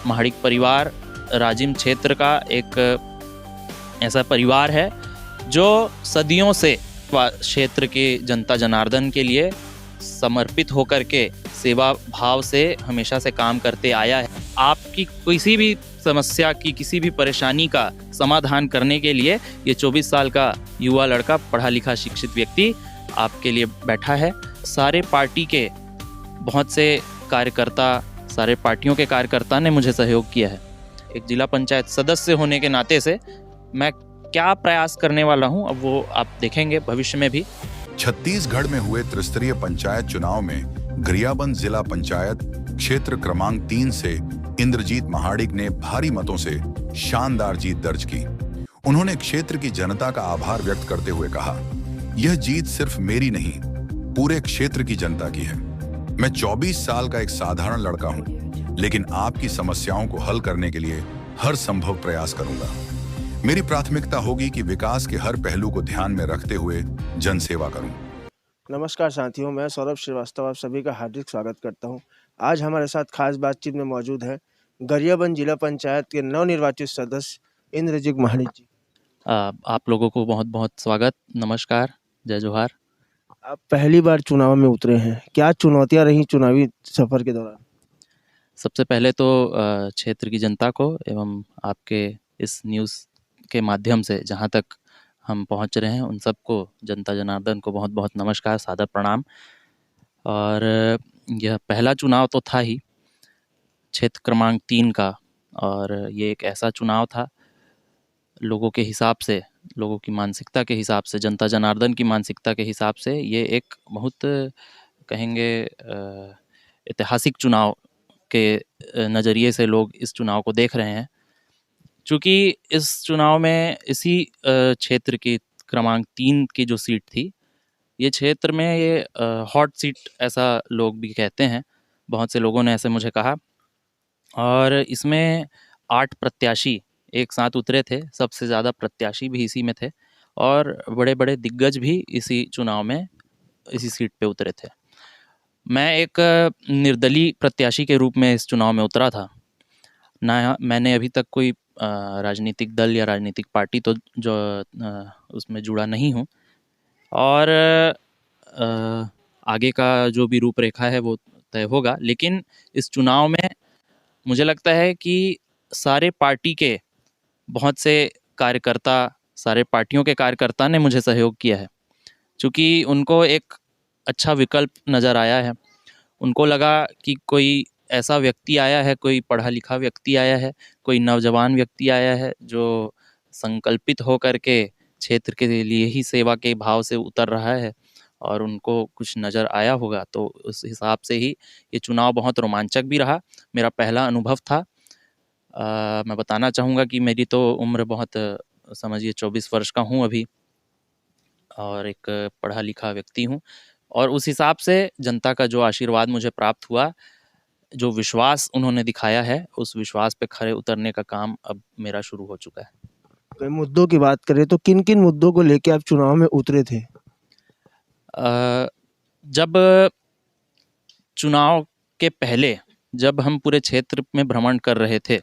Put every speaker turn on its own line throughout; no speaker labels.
महाडिक परिवार राजिम क्षेत्र का एक ऐसा परिवार है जो सदियों से क्षेत्र के जनता जनार्दन के लिए समर्पित होकर के सेवा भाव से हमेशा से काम करते आया है। आपकी किसी भी समस्या की, किसी भी परेशानी का समाधान करने के लिए ये 24 साल का युवा लड़का, पढ़ा लिखा शिक्षित व्यक्ति आपके लिए बैठा है। सारे पार्टी के बहुत से कार्यकर्ता, सारे पार्टियों के कार्यकर्ता ने मुझे सहयोग किया है। एक जिला पंचायत सदस्य होने के नाते से मैं क्या प्रयास करने वाला हूं, अब वो आप देखेंगे भविष्य में भी।
छत्तीसगढ़ में हुए त्रिस्तरीय पंचायत चुनाव में गरियाबंद जिला पंचायत क्षेत्र क्रमांक 3 से इंद्रजीत महाडिक ने भारी मतों से शानदार जीत दर्ज की। उन्होंने क्षेत्र की जनता का आभार व्यक्त करते हुए कहा, यह जीत सिर्फ मेरी नहीं, पूरे क्षेत्र की जनता की है। मैं 24 साल का एक साधारण लड़का हूं, लेकिन आपकी समस्याओं को हल करने के लिए हर संभव प्रयास करूंगा। मेरी प्राथमिकता होगी कि विकास के हर पहलू को ध्यान में रखते हुए जनसेवा करूं।
नमस्कार साथियों, मैं सौरभ श्रीवास्तव आप सभी का हार्दिक स्वागत करता हूं। आज हमारे साथ खास बातचीत में मौजूद है गरियाबंद जिला पंचायत के नवनिर्वाचित सदस्य इंद्रजीत महाडिक जी।
आप लोगों को बहुत बहुत स्वागत, नमस्कार, जय जोहार।
आप पहली बार चुनाव में उतरे हैं, क्या चुनौतियां रही चुनावी सफर के दौरान?
सबसे पहले तो क्षेत्र की जनता को एवं आपके इस न्यूज़ के माध्यम से जहां तक हम पहुंच रहे हैं उन सबको, जनता जनार्दन को बहुत बहुत नमस्कार, सादर प्रणाम। और यह पहला चुनाव तो था ही क्षेत्र क्रमांक 3 का, और ये एक ऐसा चुनाव था लोगों के हिसाब से, लोगों की मानसिकता के हिसाब से, जनता जनार्दन की मानसिकता के हिसाब से ये एक बहुत कहेंगे ऐतिहासिक चुनाव के नज़रिए से लोग इस चुनाव को देख रहे हैं। चूँकि इस चुनाव में इसी क्षेत्र की क्रमांक 3 की जो सीट थी, ये क्षेत्र में ये हॉट सीट ऐसा लोग भी कहते हैं, बहुत से लोगों ने ऐसे मुझे कहा। और इसमें 8 प्रत्याशी एक साथ उतरे थे, सबसे ज़्यादा प्रत्याशी भी इसी में थे और बड़े बड़े दिग्गज भी इसी चुनाव में इसी सीट पे उतरे थे। मैं एक निर्दलीय प्रत्याशी के रूप में इस चुनाव में उतरा था। ना मैंने अभी तक कोई राजनीतिक दल या राजनीतिक पार्टी तो जो उसमें जुड़ा नहीं हूँ, और आगे का जो भी रूपरेखा है वो तय होगा। लेकिन इस चुनाव में मुझे लगता है कि सारे पार्टी के बहुत से कार्यकर्ता, सारे पार्टियों के कार्यकर्ता ने मुझे सहयोग किया है, क्योंकि उनको एक अच्छा विकल्प नज़र आया है। उनको लगा कि कोई ऐसा व्यक्ति आया है, कोई पढ़ा लिखा व्यक्ति आया है, कोई नौजवान व्यक्ति आया है जो संकल्पित हो कर के क्षेत्र के लिए ही सेवा के भाव से उतर रहा है, और उनको कुछ नज़र आया होगा। तो उस हिसाब से ही ये चुनाव बहुत रोमांचक भी रहा। मेरा पहला अनुभव था। मैं बताना चाहूँगा कि मेरी तो उम्र बहुत, समझिए 24 वर्ष का हूँ अभी, और एक पढ़ा लिखा व्यक्ति हूँ, और उस हिसाब से जनता का जो आशीर्वाद मुझे प्राप्त हुआ, जो विश्वास उन्होंने दिखाया है, उस विश्वास पे खरे उतरने का काम अब मेरा शुरू हो चुका है।
कोई मुद्दों की बात करें तो किन किन मुद्दों को लेके आप चुनाव में उतरे थे?
जब चुनाव के पहले जब हम पूरे क्षेत्र में भ्रमण कर रहे थे,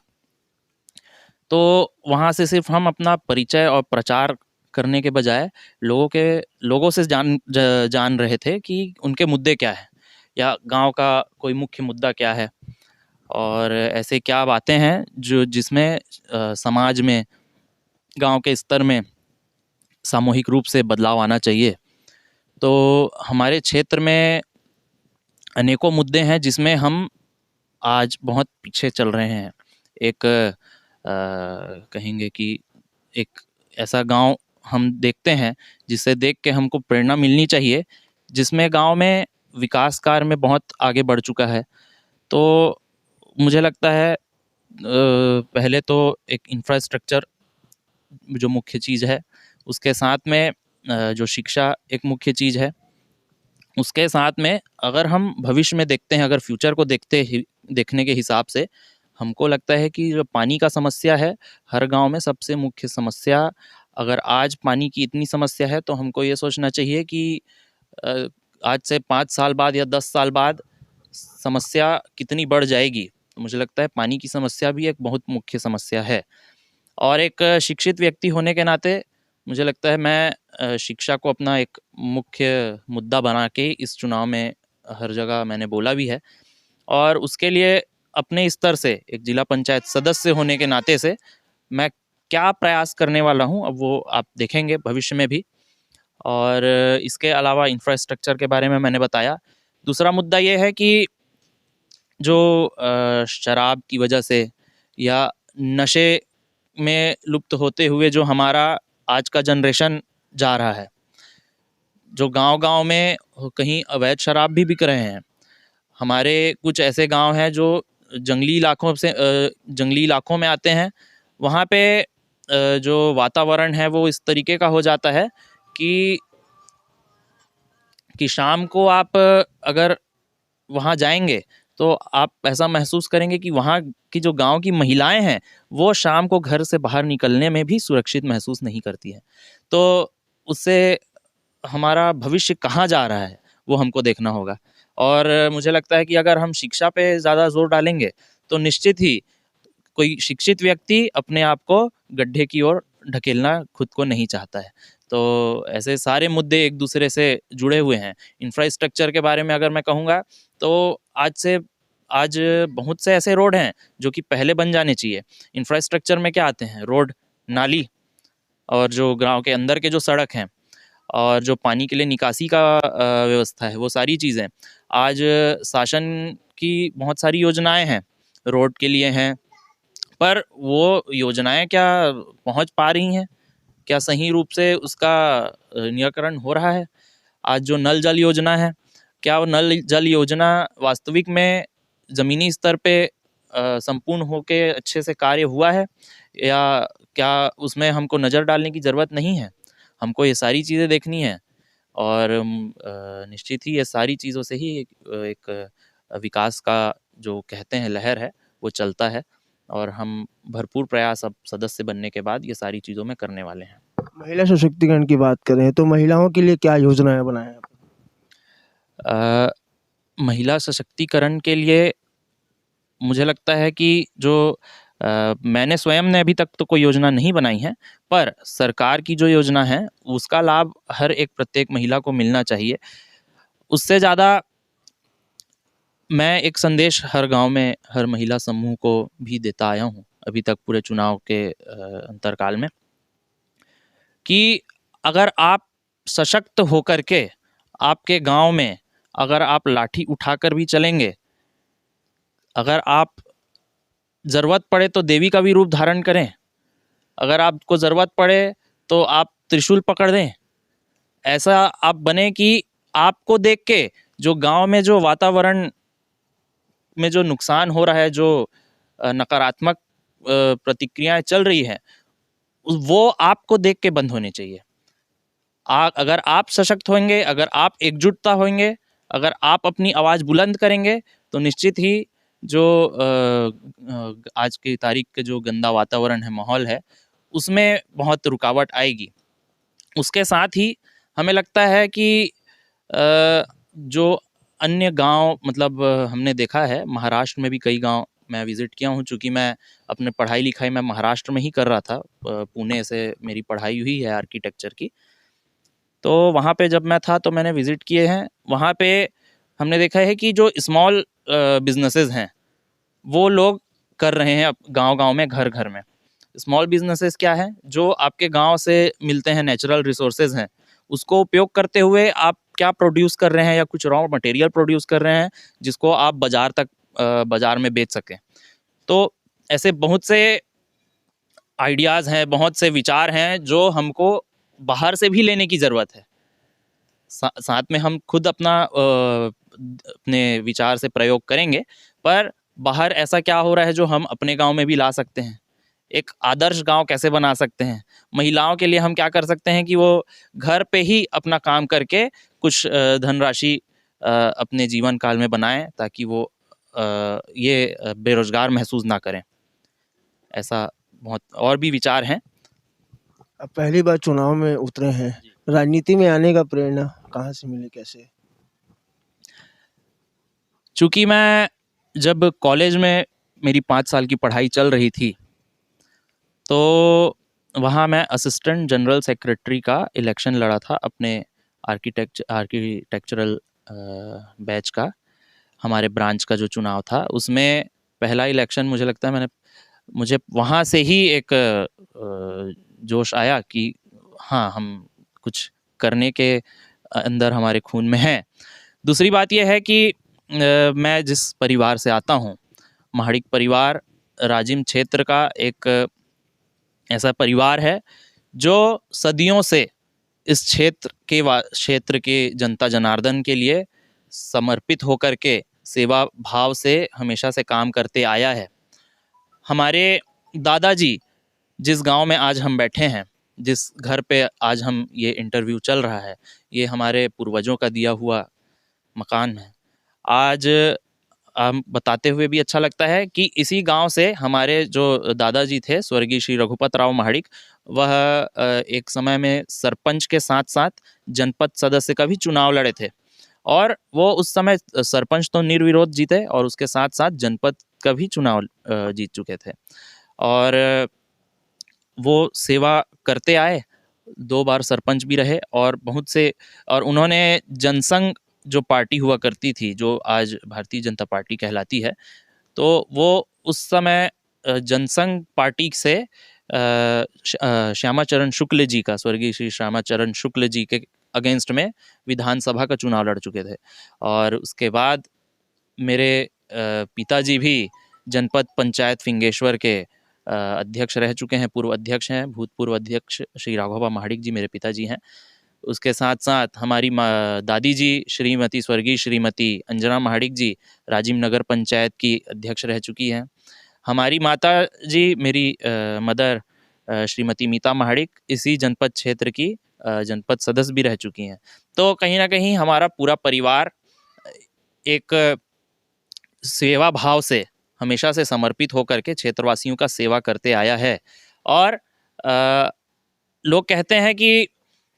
तो वहाँ से सिर्फ हम अपना परिचय और प्रचार करने के बजाय लोगों से जान रहे थे कि उनके मुद्दे क्या हैं, या गांव का कोई मुख्य मुद्दा क्या है, और ऐसे क्या बातें हैं जिसमें समाज में, गांव के स्तर में सामूहिक रूप से बदलाव आना चाहिए। तो हमारे क्षेत्र में अनेकों मुद्दे हैं जिसमें हम आज बहुत पीछे चल रहे हैं। एक कहेंगे कि एक ऐसा गांव हम देखते हैं जिसे देख के हमको प्रेरणा मिलनी चाहिए, जिसमें गांव में विकास कार्य में बहुत आगे बढ़ चुका है। तो मुझे लगता है पहले तो एक इंफ्रास्ट्रक्चर जो मुख्य चीज़ है, उसके साथ में जो शिक्षा एक मुख्य चीज़ है, उसके साथ में अगर हम भविष्य में देखते हैं, अगर फ्यूचर को देखने के हिसाब से हमको लगता है कि जो पानी का समस्या है हर गांव में सबसे मुख्य समस्या, अगर आज पानी की इतनी समस्या है तो हमको ये सोचना चाहिए कि आज से 5 साल बाद या 10 साल बाद समस्या कितनी बढ़ जाएगी। मुझे लगता है पानी की समस्या भी एक बहुत मुख्य समस्या है। और एक शिक्षित व्यक्ति होने के नाते मुझे लगता है मैं शिक्षा को अपना एक मुख्य मुद्दा बना के इस चुनाव में हर जगह मैंने बोला भी है। और उसके लिए अपने स्तर से एक जिला पंचायत सदस्य होने के नाते से मैं क्या प्रयास करने वाला हूँ, अब वो आप देखेंगे भविष्य में भी। और इसके अलावा इंफ्रास्ट्रक्चर के बारे में मैंने बताया। दूसरा मुद्दा ये है कि जो शराब की वजह से या नशे में लुप्त होते हुए जो हमारा आज का जनरेशन जा रहा है, जो गांव-गांव में कहीं अवैध शराब भी बिक रहे हैं। हमारे कुछ ऐसे गांव हैं जो जंगली इलाकों में आते हैं। वहाँ पे जो वातावरण है वो इस तरीके का हो जाता है कि शाम को आप अगर वहाँ जाएंगे तो आप ऐसा महसूस करेंगे कि वहाँ की जो गांव की महिलाएं हैं वो शाम को घर से बाहर निकलने में भी सुरक्षित महसूस नहीं करती हैं। तो उससे हमारा भविष्य कहाँ जा रहा है वो हमको देखना होगा। और मुझे लगता है कि अगर हम शिक्षा पे ज़्यादा जोर डालेंगे तो निश्चित ही कोई शिक्षित व्यक्ति अपने आप को गड्ढे की ओर ढकेलना खुद को नहीं चाहता है। तो ऐसे सारे मुद्दे एक दूसरे से जुड़े हुए हैं। इंफ्रास्ट्रक्चर के बारे में अगर मैं कहूँगा तो आज बहुत से ऐसे रोड हैं जो कि पहले बन जाने चाहिए। इंफ्रास्ट्रक्चर में क्या आते हैं? रोड, नाली और जो गाँव के अंदर के जो सड़क हैं और जो पानी के लिए निकासी का व्यवस्था है, वो सारी चीज़ें आज शासन की बहुत सारी योजनाएं हैं, रोड के लिए हैं, पर वो योजनाएं क्या पहुंच पा रही हैं? क्या सही रूप से उसका निराकरण हो रहा है? आज जो नल जल योजना है, क्या वो नल जल योजना वास्तविक में ज़मीनी स्तर पे संपूर्ण होके अच्छे से कार्य हुआ है, या क्या उसमें हमको नज़र डालने की ज़रूरत नहीं है? हमको ये सारी चीज़ें देखनी है। और निश्चित ही ये सारी चीज़ों से ही एक विकास का जो कहते हैं लहर है वो चलता है। और हम भरपूर प्रयास अब सदस्य बनने के बाद ये सारी चीज़ों में करने वाले हैं।
महिला सशक्तिकरण की बात करें तो महिलाओं के लिए क्या योजनाएं बनाए हैं आपने?
महिला सशक्तिकरण के लिए मुझे लगता है कि जो मैंने स्वयं ने अभी तक तो कोई योजना नहीं बनाई है, पर सरकार की जो योजना है उसका लाभ हर एक प्रत्येक महिला को मिलना चाहिए। उससे ज़्यादा मैं एक संदेश हर गांव में हर महिला समूह को भी देता आया हूं अभी तक पूरे चुनाव के अंतरकाल में, कि अगर आप सशक्त होकर के आपके गांव में अगर आप लाठी उठाकर भी चलेंगे, अगर आप ज़रूरत पड़े तो देवी का भी रूप धारण करें, अगर आपको ज़रूरत पड़े तो आप त्रिशूल पकड़ दें, ऐसा आप बने कि आपको देख के जो गांव में जो वातावरण में जो नुकसान हो रहा है, जो नकारात्मक प्रतिक्रियाएं चल रही है, वो आपको देख के बंद होने चाहिए। अगर आप सशक्त होंगे, अगर आप एकजुटता होंगे, अगर आप अपनी आवाज़ बुलंद करेंगे तो निश्चित ही जो आज की तारीख के जो गंदा वातावरण है, माहौल है, उसमें बहुत रुकावट आएगी। उसके साथ ही हमें लगता है कि जो अन्य गांव, मतलब हमने देखा है महाराष्ट्र में भी कई गांव मैं विज़िट किया हूं, चूँकि मैं अपने पढ़ाई लिखाई मैं महाराष्ट्र में ही कर रहा था, पुणे से मेरी पढ़ाई हुई है आर्किटेक्चर की। तो वहाँ पे जब मैं था तो मैंने विज़िट किए हैं। वहाँ पे हमने देखा है कि जो स्मॉल बिजनेसेस हैं वो लोग कर रहे हैं अब गांव-गांव में, घर-घर में। स्मॉल बिजनेसेस क्या है? जो आपके गांव से मिलते हैं, नेचुरल रिसोर्सेज हैं, उसको उपयोग करते हुए आप क्या प्रोड्यूस कर रहे हैं या कुछ रॉ मटेरियल प्रोड्यूस कर रहे हैं जिसको आप बाज़ार में बेच सकें। तो ऐसे बहुत से आइडियाज़ हैं, बहुत से विचार हैं जो हमको बाहर से भी लेने की ज़रूरत है। साथ में हम खुद अपने विचार से प्रयोग करेंगे, पर बाहर ऐसा क्या हो रहा है जो हम अपने गांव में भी ला सकते हैं। एक आदर्श गांव कैसे बना सकते हैं? महिलाओं के लिए हम क्या कर सकते हैं कि वो घर पे ही अपना काम करके कुछ धनराशि अपने जीवन काल में बनाएं, ताकि वो ये बेरोजगार महसूस ना करें। ऐसा बहुत और भी विचार हैं।
अब पहली बार चुनाव में उतरे हैं, राजनीति में आने का प्रेरणा कहाँ से मिली, कैसे?
चूँकि मैं जब कॉलेज में मेरी 5 साल की पढ़ाई चल रही थी, तो वहाँ मैं असिस्टेंट जनरल सेक्रेटरी का इलेक्शन लड़ा था अपने आर्किटेक्चरल बैच का। हमारे ब्रांच का जो चुनाव था, उसमें पहला इलेक्शन मुझे लगता है मुझे वहाँ से ही एक जोश आया कि हाँ, हम कुछ करने के अंदर हमारे खून में है। दूसरी बात ये है कि मैं जिस परिवार से आता हूँ, महाड़िक परिवार राजिम क्षेत्र का एक ऐसा परिवार है जो सदियों से इस क्षेत्र के जनता जनार्दन के लिए समर्पित होकर के सेवा भाव से हमेशा से काम करते आया है। हमारे दादाजी जिस गांव में आज हम बैठे हैं, जिस घर पे आज हम ये इंटरव्यू चल रहा है, ये हमारे पूर्वजों का दिया हुआ मकान है। आज हम बताते हुए भी अच्छा लगता है कि इसी गांव से हमारे जो दादाजी थे, स्वर्गीय श्री रघुपत राव महाड़िक, वह एक समय में सरपंच के साथ साथ जनपद सदस्य का भी चुनाव लड़े थे, और वो उस समय सरपंच तो निर्विरोध जीते और उसके साथ साथ जनपद का भी चुनाव जीत चुके थे। और वो सेवा करते आए, 2 बार सरपंच भी रहे, और उन्होंने जनसंघ जो पार्टी हुआ करती थी, जो आज भारतीय जनता पार्टी कहलाती है, तो वो उस समय जनसंघ पार्टी से श्यामाचरण शुक्ल जी का, स्वर्गीय श्री श्यामाचरण शुक्ल जी के अगेंस्ट में विधानसभा का चुनाव लड़ चुके थे। और उसके बाद मेरे पिताजी भी जनपद पंचायत फिंगेश्वर के अध्यक्ष रह चुके हैं, पूर्व अध्यक्ष हैं, भूतपूर्व अध्यक्ष श्री राघोबा महाड़िक जी मेरे पिताजी हैं। उसके साथ साथ हमारी दादी जी स्वर्गीय श्रीमती अंजना महाड़िक जी राजिम नगर पंचायत की अध्यक्ष रह चुकी हैं। हमारी माता जी, मेरी मदर श्रीमती मीता महाड़िक, इसी जनपद क्षेत्र की जनपद सदस्य भी रह चुकी हैं। तो कहीं ना कहीं हमारा पूरा परिवार एक सेवा भाव से हमेशा से समर्पित होकर के क्षेत्रवासियों का सेवा करते आया है। और लोग कहते हैं कि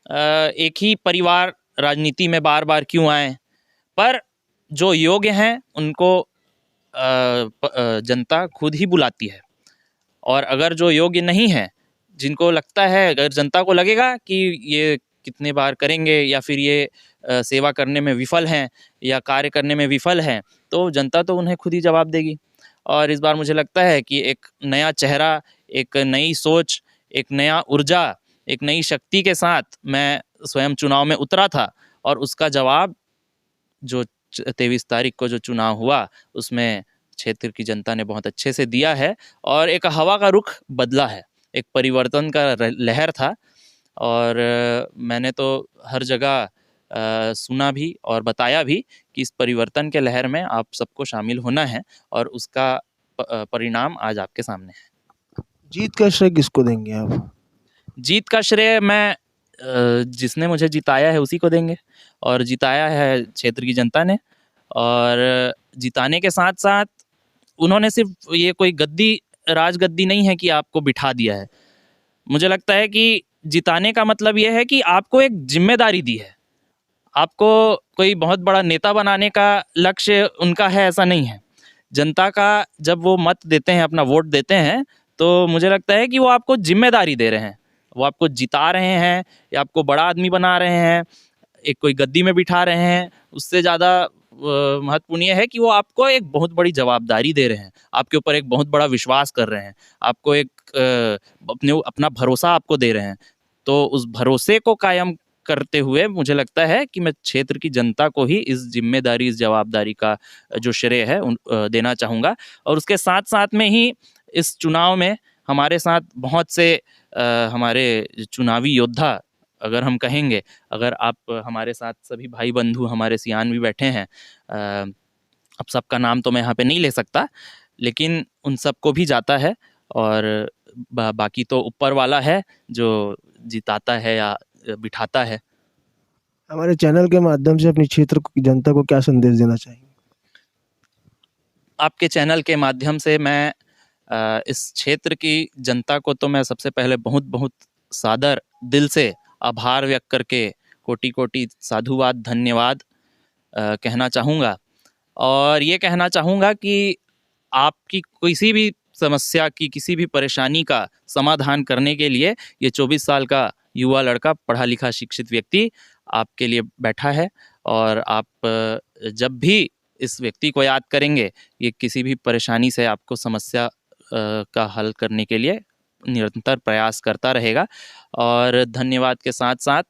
एक ही परिवार राजनीति में बार बार क्यों आए, पर जो योग्य हैं उनको जनता खुद ही बुलाती है, और अगर जो योग्य नहीं है, जिनको लगता है, अगर जनता को लगेगा कि ये कितने बार करेंगे या फिर ये सेवा करने में विफल हैं या कार्य करने में विफल हैं, तो जनता तो उन्हें खुद ही जवाब देगी। और इस बार मुझे लगता है कि एक नया चेहरा, एक नई सोच, एक नया ऊर्जा, एक नई शक्ति के साथ मैं स्वयं चुनाव में उतरा था, और उसका जवाब जो 23 तारीख को जो चुनाव हुआ, उसमें क्षेत्र की जनता ने बहुत अच्छे से दिया है, और एक हवा का रुख बदला है, एक परिवर्तन का लहर था। और मैंने तो हर जगह सुना भी और बताया भी कि इस परिवर्तन के लहर में आप सबको शामिल होना है, और उसका परिणाम आज आपके सामने है।
जीत का श्रेय किसको देंगे आप?
जीत का श्रेय मैं जिसने मुझे जिताया है उसी को देंगे, और जिताया है क्षेत्र की जनता ने। और जिताने के साथ साथ उन्होंने सिर्फ ये कोई राजगद्दी नहीं है कि आपको बिठा दिया है। मुझे लगता है कि जिताने का मतलब ये है कि आपको एक जिम्मेदारी दी है। आपको कोई बहुत बड़ा नेता बनाने का लक्ष्य उनका है, ऐसा नहीं है। जनता का जब वो मत देते हैं, अपना वोट देते हैं, तो मुझे लगता है कि वो आपको जिम्मेदारी दे रहे हैं, वो आपको जिता रहे हैं या आपको बड़ा आदमी बना रहे हैं, एक कोई गद्दी में बिठा रहे हैं। उससे ज़्यादा महत्वपूर्ण ये है कि वो आपको एक बहुत बड़ी जवाबदारी दे रहे हैं, आपके ऊपर एक बहुत बड़ा विश्वास कर रहे हैं, आपको एक अपना भरोसा आपको दे रहे हैं। तो उस भरोसे को कायम करते हुए मुझे लगता है कि मैं क्षेत्र की जनता को ही इस जिम्मेदारी, इस जवाबदारी का जो श्रेय है देना चाहूँगा। और उसके साथ साथ में ही इस चुनाव में हमारे साथ बहुत से हमारे चुनावी योद्धा, अगर हम कहेंगे, अगर आप हमारे साथ सभी भाई बंधु हमारे सियान भी बैठे हैं, अब सबका नाम तो मैं यहाँ पे नहीं ले सकता, लेकिन उन सबको भी जाता है, और बाकी तो ऊपर वाला है जो जिताता है या बिठाता है।
हमारे चैनल के माध्यम से अपनी क्षेत्र की जनता को क्या संदेश देना चाहेंगे?
आपके चैनल के माध्यम से मैं इस क्षेत्र की जनता को तो मैं सबसे पहले बहुत बहुत सादर दिल से आभार व्यक्त करके कोटि कोटि साधुवाद, धन्यवाद कहना चाहूँगा। और ये कहना चाहूँगा कि आपकी किसी भी समस्या की, किसी भी परेशानी का समाधान करने के लिए ये 24 साल का युवा लड़का, पढ़ा लिखा शिक्षित व्यक्ति आपके लिए बैठा है। और आप जब भी इस व्यक्ति को याद करेंगे, ये किसी भी परेशानी से आपको समस्या का हल करने के लिए निरंतर प्रयास करता रहेगा। और धन्यवाद के साथ साथ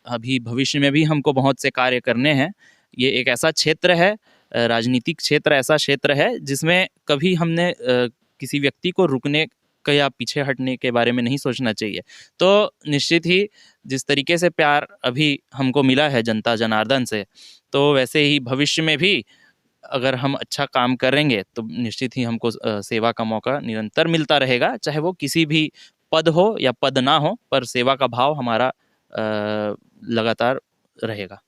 अभी भविष्य में भी हमको बहुत से कार्य करने हैं। ये एक ऐसा क्षेत्र है, राजनीतिक क्षेत्र ऐसा क्षेत्र है जिसमें कभी हमने किसी व्यक्ति को रुकने का या पीछे हटने के बारे में नहीं सोचना चाहिए। तो निश्चित ही जिस तरीके से प्यार अभी हमको मिला है जनता जनार्दन से, तो वैसे ही भविष्य में भी अगर हम अच्छा काम करेंगे तो निश्चित ही हमको सेवा का मौका निरंतर मिलता रहेगा, चाहे वो किसी भी पद हो या पद ना हो, पर सेवा का भाव हमारा लगातार रहेगा।